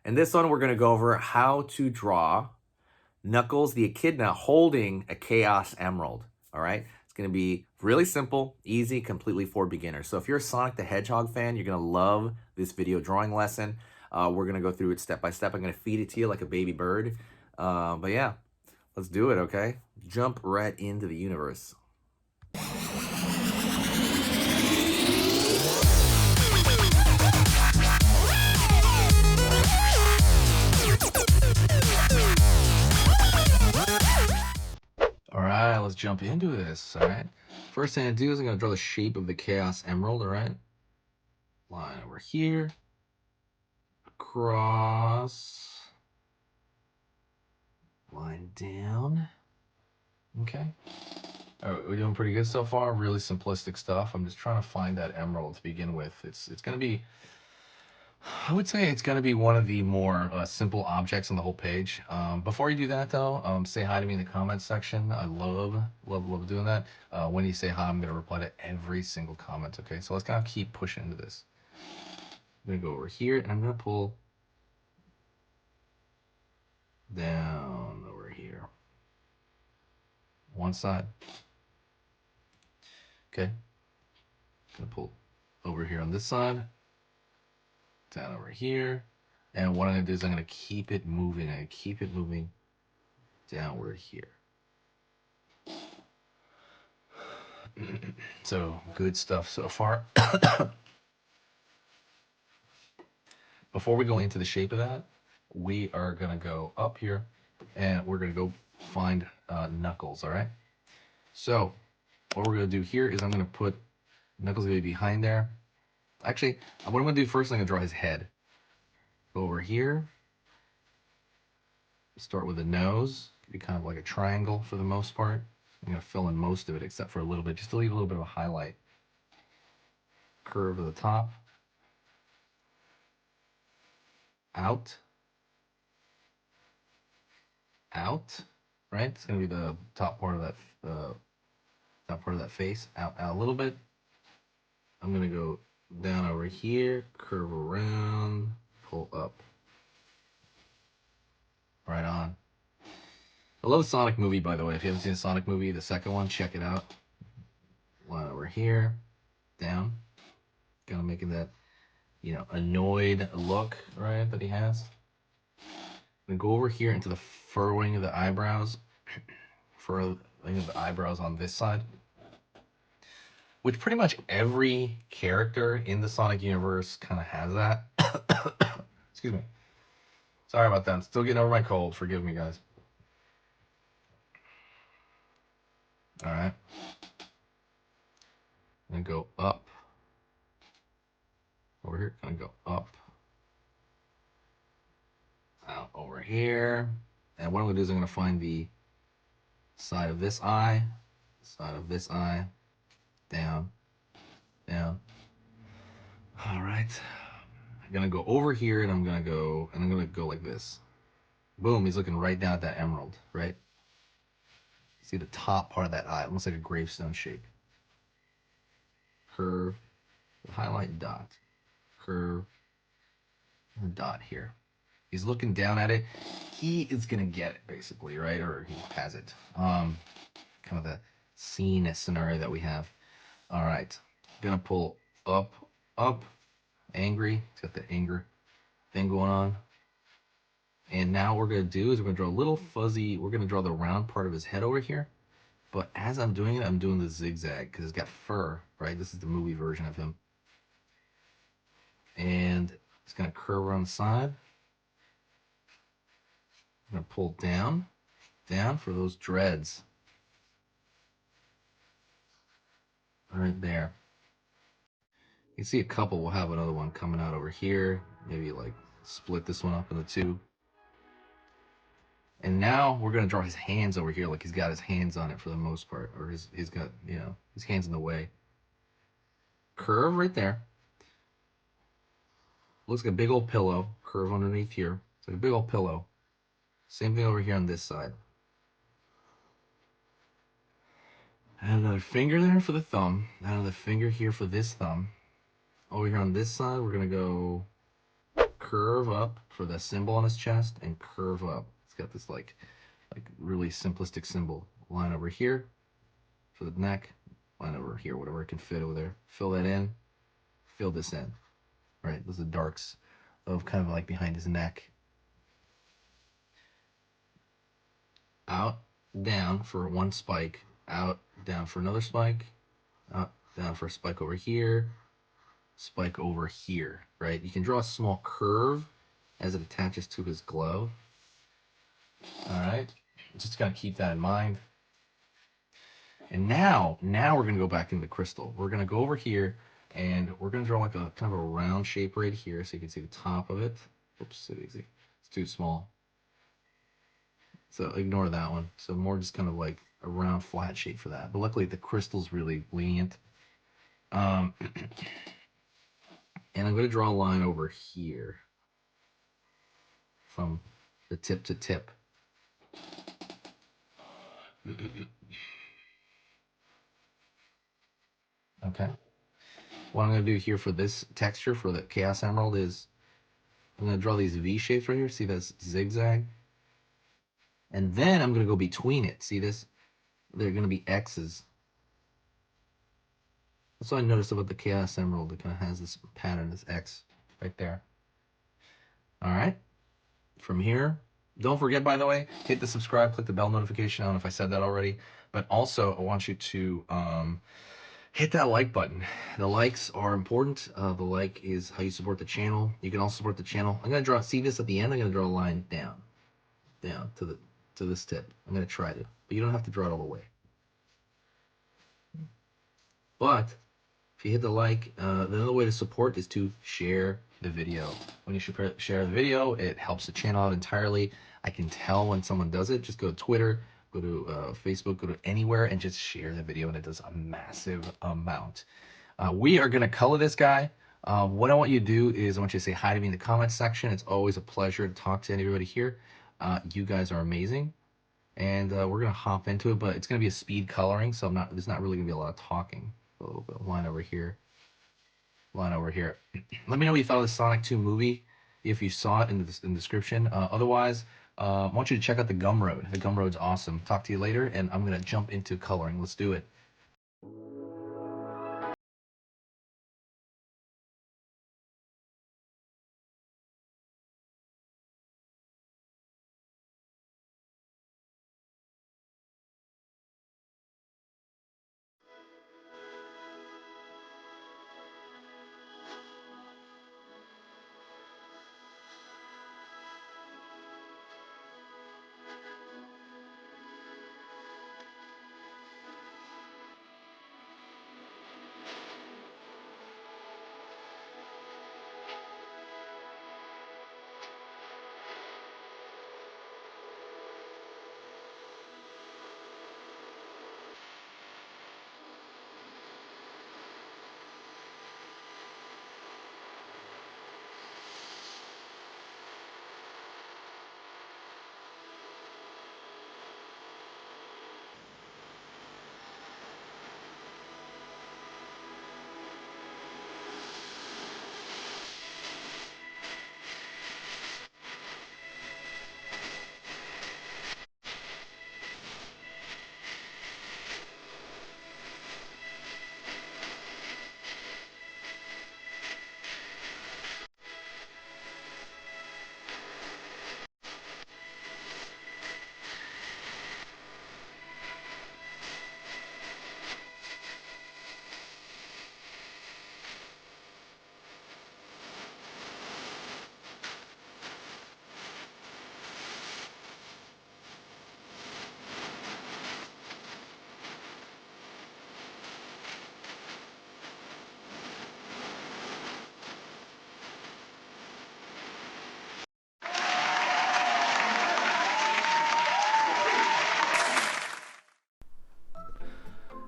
In this one, we're going to go over how to draw Knuckles the Echidna holding a Chaos Emerald. All right, it's going to be really simple, easy, completely for beginners. So if you're a Sonic the Hedgehog fan, you're going to love this video drawing lesson. We're going to go through it step by step. I'm going to feed it to you like a baby bird. But yeah, let's do it, okay? Jump right into the universe. All right, let's jump into this. All right, first thing I do is I'm going to draw the shape of the Chaos Emerald. All right, line over here, across, line down. Okay. All right, we're doing pretty good so far. Really simplistic stuff. I'm just trying to find that emerald to begin with. It's going to be, I would say it's going to be one of the more simple objects on the whole page. Before you do that though, say hi to me in the comments section. I love doing that. When you say hi, I'm going to reply to every single comment. Okay, so let's kind of keep pushing into this. I'm going to go over here and I'm going to pull down over here. One side. Okay. Gonna pull over here on this side. Down over here. And what I'm gonna do is I'm gonna keep it moving. I'm gonna keep it moving downward here. So good stuff so far. Before we go into the shape of that, we are gonna go up here and we're gonna go find Knuckles, all right? So what we're gonna do here is I'm gonna put Knuckles gonna be behind there. Actually, what I'm gonna do first, I'm gonna draw his head. Go over here. Start with the nose. Be kind of like a triangle for the most part. I'm gonna fill in most of it except for a little bit, just to leave a little bit of a highlight. Curve of the top. Out. Out. Right? It's gonna be the top part of that face. Out a little bit. I'm gonna go down over here, curve around, pull up. Right on. I love the Sonic movie, by the way. If you haven't seen the Sonic movie, the second one, check it out. Line over here, down. Kind of making that, annoyed look, right, that he has. I'm gonna go over here into the furrowing of the eyebrows. Furrowing of the eyebrows on this side. Which pretty much every character in the Sonic universe kind of has that. Excuse me. Sorry about that. I'm still getting over my cold. Forgive me, guys. Alright. I'm gonna go up. Over here. Gonna go up. Out over here. And what I'm gonna do is I'm gonna find the side of this eye. Side of this eye. Down. Down. Alright. I'm gonna go over here and I'm gonna go like this. Boom, he's looking right down at that emerald, right? See the top part of that eye, almost like a gravestone shape. Curve, highlight dot, curve, dot here. He's looking down at it. He is gonna get it basically, right? Or he has it. Kind of the scene scenario that we have. All right, gonna pull up, up, angry. He's got the anger thing going on. And now what we're gonna do is we're gonna draw a little fuzzy. We're gonna draw the round part of his head over here. But as I'm doing it, I'm doing the zigzag because it's got fur, right? This is the movie version of him. And it's gonna curve around the side. I'm gonna pull down for those dreads. Right there. You can see a couple. We'll have another one coming out over here. Maybe like split this one up into two. And now we're gonna draw his hands over here, like he's got his hands on it for the most part, or he's got his hands in the way. Curve right there. Looks like a big old pillow. Curve underneath here. It's like a big old pillow. Same thing over here on this side. Add another finger there for the thumb. Add another finger here for this thumb. Over here on this side, we're gonna go curve up for the symbol on his chest and curve up. It's got this like really simplistic symbol. Line over here for the neck, line over here, whatever it can fit over there. Fill that in, fill this in. Right, those are the darks of kind of like behind his neck. Out, down for one spike, out, down for another spike, out, down for a spike over here, spike over here, right? You can draw a small curve as it attaches to his glove. All right, just gotta keep that in mind. And now we're gonna go back into the crystal. We're gonna go over here and we're gonna draw like a kind of a round shape right here so you can see the top of it. Oops, so easy. It's too small. So ignore that one. So more just kind of like a round flat shape for that. But luckily the crystal's really lenient. And I'm going to draw a line over here from the tip to tip. Okay. What I'm going to do here for this texture for the Chaos Emerald is I'm going to draw these V shapes right here. See this zigzag? And then I'm going to go between it. See this? They're going to be X's. That's what I noticed about the Chaos Emerald. It kind of has this pattern, this X right there. All right. From here, don't forget, by the way, hit the subscribe, click the bell notification. I don't know if I said that already. But also, I want you to hit that like button. The likes are important. The like is how you support the channel. You can also support the channel. I'm going to draw, see this at the end? I'm going to draw a line down to this tip. I'm going to try to. But you don't have to draw it all the way. But if you hit the like, the other way to support is to share the video. When you share the video, it helps the channel out entirely. I can tell when someone does it. Just go to Twitter, go to Facebook, go to anywhere, and just share the video, and it does a massive amount. We are going to color this guy. What I want you to do is I want you to say hi to me in the comments section. It's always a pleasure to talk to everybody here. You guys are amazing. And we're going to hop into it, but it's going to be a speed coloring, so there's not really going to be a lot of talking. A little bit of line over here. Line over here. Let me know what you thought of the Sonic 2 movie, if you saw it in the description. Otherwise, I want you to check out the Gumroad. The Gumroad's awesome. Talk to you later, and I'm going to jump into coloring. Let's do it.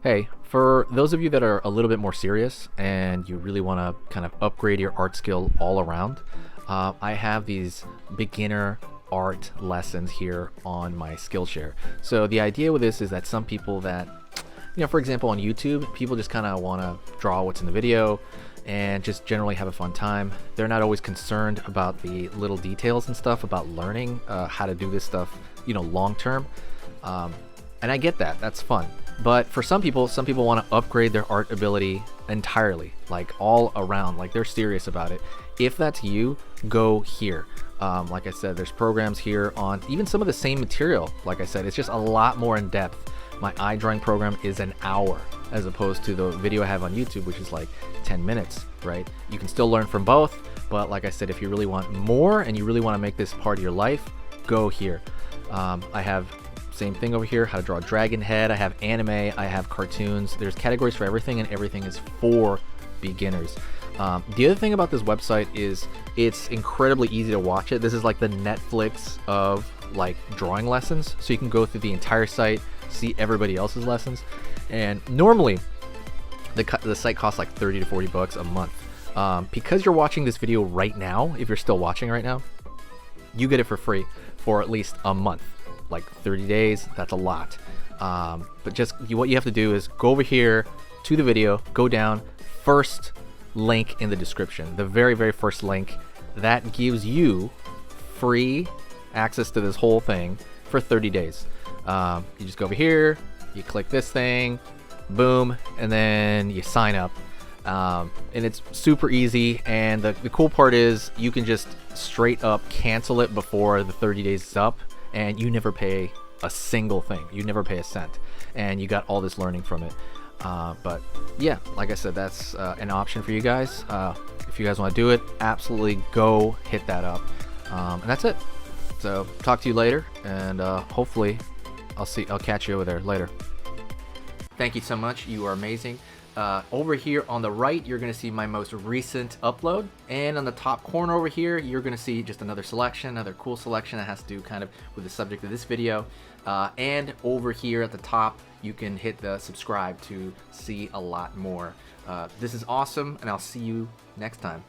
Hey, for those of you that are a little bit more serious and you really want to kind of upgrade your art skill all around, I have these beginner art lessons here on my Skillshare. So the idea with this is that some people that, for example, on YouTube, people just kind of want to draw what's in the video, and just generally have a fun time. They're not always concerned about the little details and stuff about learning how to do this stuff, long term. And I get that, that's fun. But for some people want to upgrade their art ability entirely, like all around, like they're serious about it. If that's you, go here. Like I said, there's programs here on even some of the same material. Like I said, it's just a lot more in depth. My eye drawing program is an hour as opposed to the video I have on YouTube, which is like 10 minutes, right? You can still learn from both, but like I said, if you really want more and you really want to make this part of your life, go here. I have same thing over here, how to draw a dragon head. I have anime, I have cartoons. There's categories for everything, and everything is for beginners. The other thing about this website is it's incredibly easy to watch it. This is like the Netflix of like drawing lessons. So you can go through the entire site, see everybody else's lessons. And normally the site costs like 30 to 40 bucks a month. Because you're watching this video right now, if you're still watching right now, you get it for free for at least a month. Like 30 days, that's a lot. But just what you have to do is go over here to the video, go down, first link in the description, the very, very first link. That gives you free access to this whole thing for 30 days. You just go over here, you click this thing, boom, and then you sign up. And it's super easy, and the cool part is you can just straight up cancel it before the 30 days is up, and you never pay a single thing. You never pay a cent, and you got all this learning from it. But yeah, like I said, that's an option for you guys. If you guys want to do it, absolutely go hit that up. And that's it. So talk to you later, and hopefully I'll catch you over there later. Thank you so much. You are amazing. Over here on the right, you're going to see my most recent upload, and on the top corner over here, you're going to see just another selection, another cool selection that has to do kind of with the subject of this video. And over here at the top, you can hit the subscribe to see a lot more. This is awesome, and I'll see you next time.